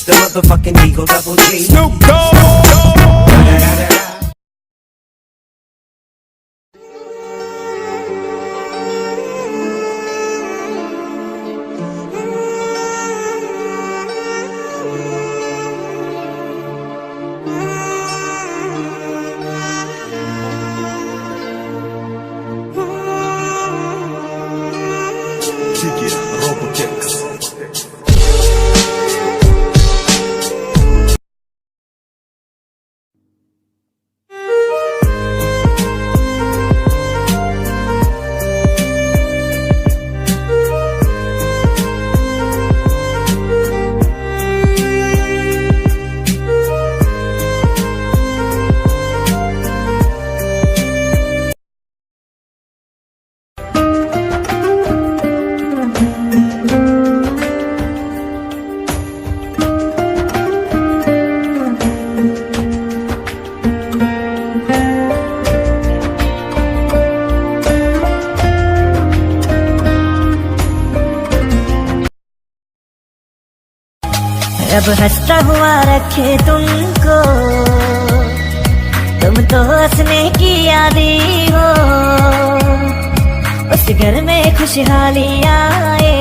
the motherfucking Eagle Double G. Snoop Dogg. अब हंसता हुआ रखे तुमको, तुम तो हंसने की आदी हो। उस घर में खुशहाली आए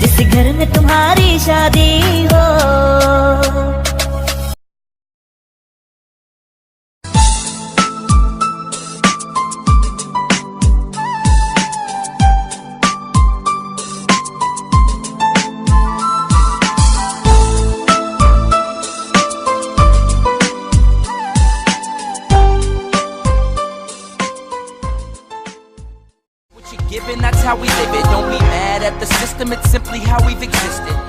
जिस घर में तुम्हारी शादी हो। Given, that's how we live it. Don't be mad at the system, it's simply how we've existed.